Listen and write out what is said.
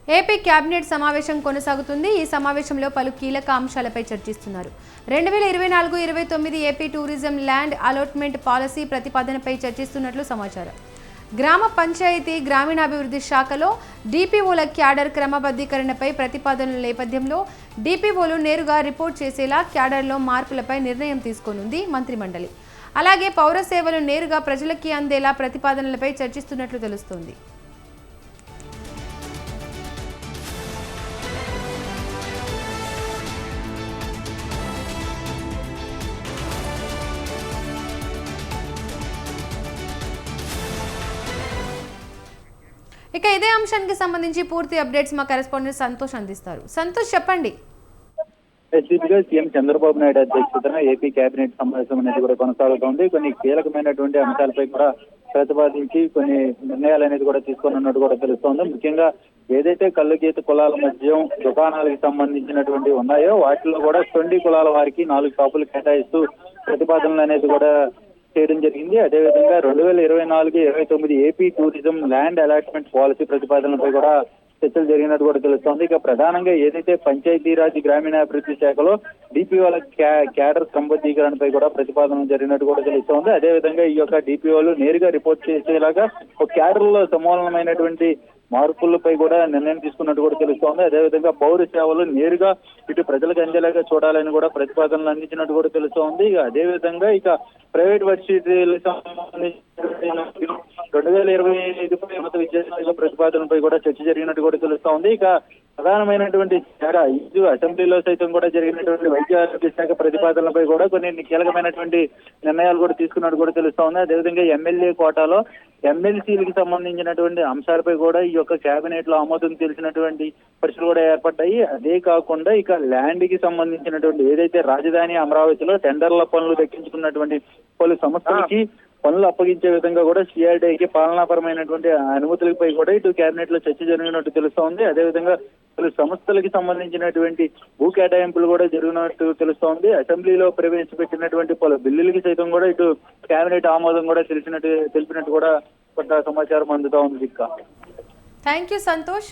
AP cabinet సమావేశం కొనసాగుతుంది. ఈ సమావేశంలో పలు కీలక అంశాలపై చర్చిస్తున్నారు. 2024-29 AP tourism land allotment policy ప్రతిపాదనపై చర్చిస్తున్నట్లు సమాచారం. గ్రామ పంచాయతీ గ్రామీణాభివృద్ధి శాఖలో డిపిఓల క్యాడర్ క్రమబద్ధీకరణపై ప్రతిపాదనల నేపథ్యంలో డిపిఓలు నేరుగా రిపోర్ట్ చేసేలా క్యాడర్లో మార్పులపై నిర్ణయం తీసుకోనుంది మంత్రిమండలి. అలాగే పౌర సేవలు నేరుగా ప్రజలకి అందేలా ప్రతిపాదనలపై చర్చిస్తున్నట్లు తెలుస్తోంది. ఇక ఇదే అంశానికి సంబంధించి పూర్తి అప్డేట్స్ మా కరెస్పాండెంట్ సంతోష్ అందిస్తారు. సంతోష్, చెప్పండి. సీఎం చంద్రబాబు నాయుడు అధ్యక్షతన ఏపీ కేబినెట్ సమావేశం అనేది కూడా కొనసాగుతోంది. కొన్ని కీలకమైనటువంటి అంశాలపై కూడా ప్రతిపాదించి కొన్ని నిర్ణయాలు అనేది కూడా తీసుకున్నట్టు కూడా తెలుస్తోంది. ముఖ్యంగా ఏదైతే కళ్ళు గీత కులాల మధ్య దుకాణాలకు సంబంధించినటువంటి ఉన్నాయో వాటిలో కూడా 20 కులాల వారికి 4 షాపులు కేటాయిస్తూ ప్రతిపాదనలు అనేది కూడా చేయడం జరిగింది. అదేవిధంగా 2024-29 AP tourism land allotment policy ప్రతిపాదనలపై కూడా చర్చలు జరిగినట్టు కూడా తెలుస్తోంది. ఇక ప్రధానంగా ఏదైతే పంచాయతీరాజ్ గ్రామీణాభివృద్ధి శాఖలో డిపిఓల క్యాడర్ క్రమబద్ధీకరణపై కూడా ప్రతిపాదన జరిగినట్టు కూడా తెలుస్తోంది. అదేవిధంగా ఈ యొక్క డిపిఓలు నేరుగా రిపోర్ట్ చేసేలాగా ఒక క్యాడర్ లో సమూలమైనటువంటి మార్పులపై కూడా నిర్ణయం తీసుకున్నట్టు కూడా తెలుస్తోంది. అదేవిధంగా పౌర సేవలు నేరుగా ఇటు ప్రజలకు అందేలాగా చూడాలని కూడా ప్రతిపాదనలు అందించినట్టు కూడా తెలుస్తోంది. ఇక అదేవిధంగా ఇక ప్రైవేట్ వర్సిటీలకు సంబంధించి 2025 ఉన్నత విద్యాశాఖ ప్రతిపాదనపై కూడా చర్చ జరిగినట్టు కూడా తెలుస్తోంది. ఇక ప్రధానమైనటువంటి ఇది అసెంబ్లీలో సైతం కూడా జరిగినటువంటి వైద్య ఆరోగ్య శాఖ ప్రతిపాదనలపై కూడా కొన్ని కీలకమైనటువంటి నిర్ణయాలు కూడా తీసుకున్నట్టు కూడా తెలుస్తోంది. అదేవిధంగా ఎమ్మెల్యే కోటాలో ఎమ్మెల్సీలకు సంబంధించినటువంటి అంశాలపై కూడా ఈ యొక్క కేబినెట్ లో ఆమోదం తెలిసినటువంటి పరిస్థితులు కూడా ఏర్పడ్డాయి. అదే కాకుండా ఇక ల్యాండ్ కి సంబంధించినటువంటి ఏదైతే రాజధాని అమరావతిలో టెండర్ల పనులు దక్కించుకున్నటువంటి పలు సంస్థలకి పనులు అప్పగించే విధంగా కూడా సిఆర్డీకి పాలనాపరమైనటువంటి అనుమతులపై కూడా ఇటు కేబినెట్ లో చర్చ జరిగినట్టు తెలుస్తోంది. అదేవిధంగా పలు సంస్థలకి సంబంధించినటువంటి భూ కేటాయింపులు కూడా జరిగినట్టు తెలుస్తోంది. అసెంబ్లీలో ప్రవేశపెట్టినటువంటి పలు బిల్లులకి సైతం కూడా ఇటు కేబినెట్ ఆమోదం కూడా తెలిపినట్టు కూడా కొంత సమాచారం అందుతా ఉంది. Thank you Santosh.